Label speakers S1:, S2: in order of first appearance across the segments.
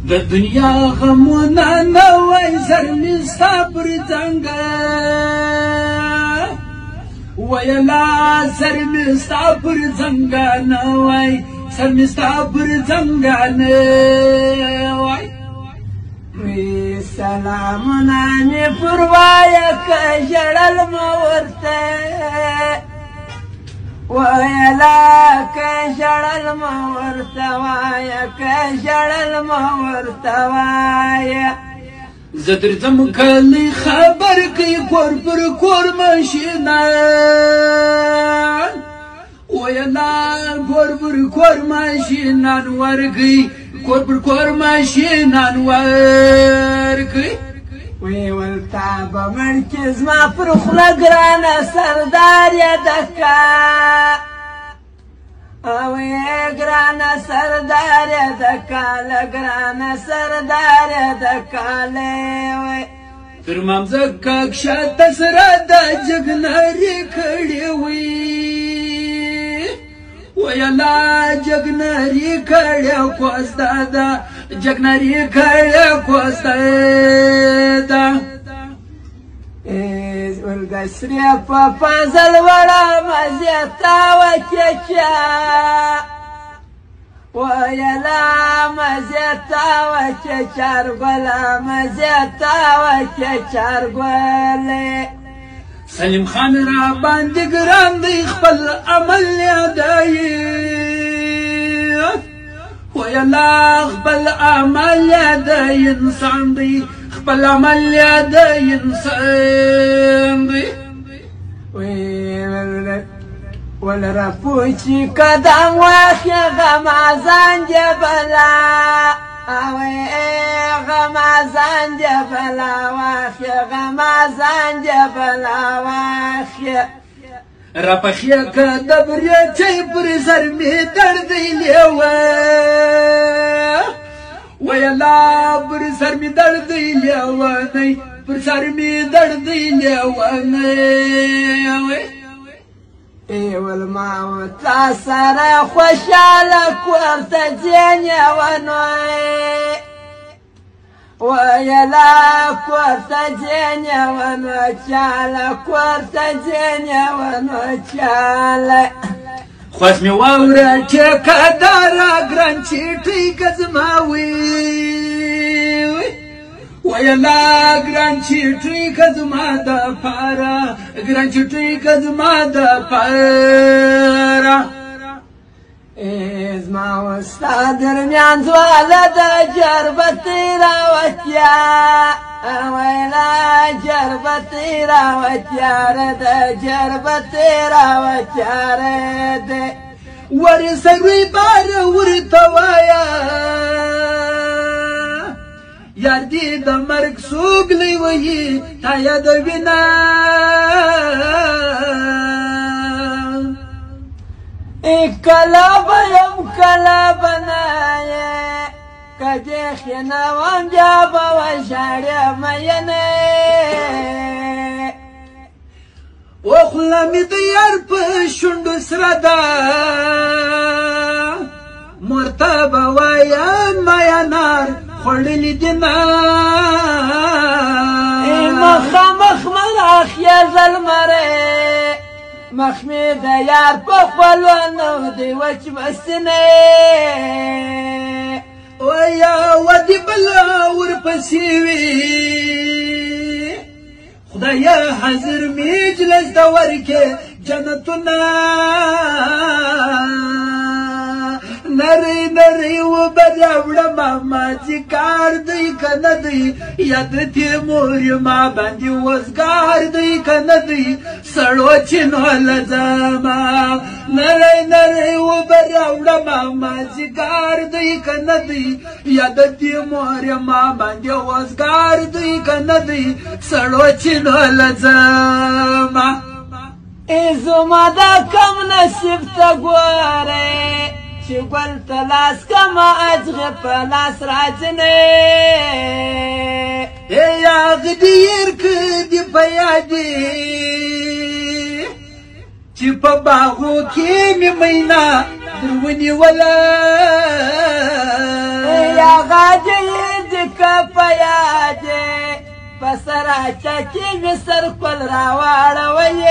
S1: د دنیا غمونه نوی سر می ستا پر څنګه ویلا سر می ستا پر څنګه نوی سر می ستا پر څنګه نوی وی سلامونه می پروايه که ژړل مه ورته ویلا که ژړل مه ورته وایه که ژړل مه ورته وایه زه درځم کلی خبر کوي کور پر کور ماشینان ویلا کور پر کور ماشینان ورګي کور پر کور ماشینان ورګي وی ولتا به مړ کې زما پر خوله ګرانه سردار یې دکا وی ګرانه سردار یې دکا له ګرانه سردار یې دکا وی تر مامځکه کښته سره د جګناري کړې وي ویلا جګناري کړې کوستا ده جګناري کړې کوستا ده ولګسریا په فضل وړه مزیتا وکچا ویلا مزیتا وکچار ګلا مزیتا وکچار ګلې سلیم خان را باندې ګران دی خپل عمل یادایي ویلا خپل عمل یادایي انسان دی خپل عمل یادایي انسان دی ولرا پوچی قدم واخی غمازان جبلا غمازان جبلا واخی غمازان جبلا واخی را پخیا که دبری چی پر سر می دردی لیوه ویلا پر سر می دردی لیوه نی پر سر می دردی لیوه نی ایول ما تا سره خوشاله کورته ځینې ونوی ویلا کورته ځینې ونوی چاله کورته ځینې ونوی چاله خوښ مې واوره ټیکهداره ګران چیټۍ که زما وي ویلا ګران چیټۍ که زما دپاره ګران چیټۍ که زما دپاره زما و ستا درمیان ځواله د جربتۍ راوتیا ویلا جربتۍ راوتیاره د جربتۍ راوتیاره ده ورسوي باره ورته وایه یار دې د مرګ سوګلی وهي تا یادوینه کله به یم کله به نه یې که دې خینوم بیا به وژاړې مینې وخوله مې د یار په شونډو سره ده مورته به وایم مینار خوړلي دي نه مخامخ مراخیه زلمرې مخ مې د یار په خپلوانو دی وچ بسنې ویا ودې بله ورپسې وي خدایه حاضر مې جلس ته ورکې جنتونه نری نری و براوړه ماما چې کار دی که نه دی یاد تیمور ما باندې وزګار دی که نه دی سړو چینو لځما نری نری و براوړه ماما چې کار دی که نه دی یاد تیمور ما باندې وزګار دی که نه دی سړو چینو لځما ای زما دا کم نصیب ته ګورې چې ګل ته لاس کما اجغې په لاس راځنې یاغ ډېر که دې په یادې چې په باغو کې مې مینا در ونیوله یاغ ډېر کپیاجے پسرا چکی مصر کل راواړوي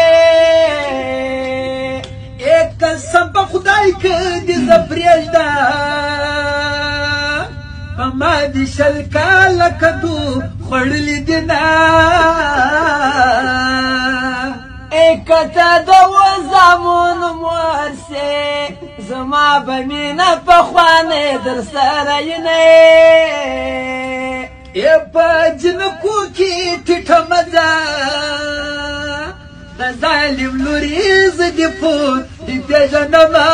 S1: ایک قسم په خدای که دې زه پرېږده په ما دې شل کاله کدو خوړلي دي نه کته د وزامون مور سې زما به مینه پخوانۍ در سره ینې په جنکو کې ټیټه مزه د ظالم لورې زه دې پوت دې پېژنمه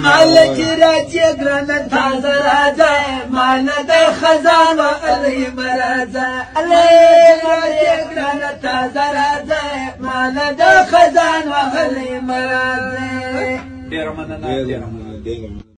S1: مال چې راځي ګرانه تازه راځه مال د خزانه علی مرازه علی ګرانه تازه راځه مال د خزانه علی مرازه ډېره مننه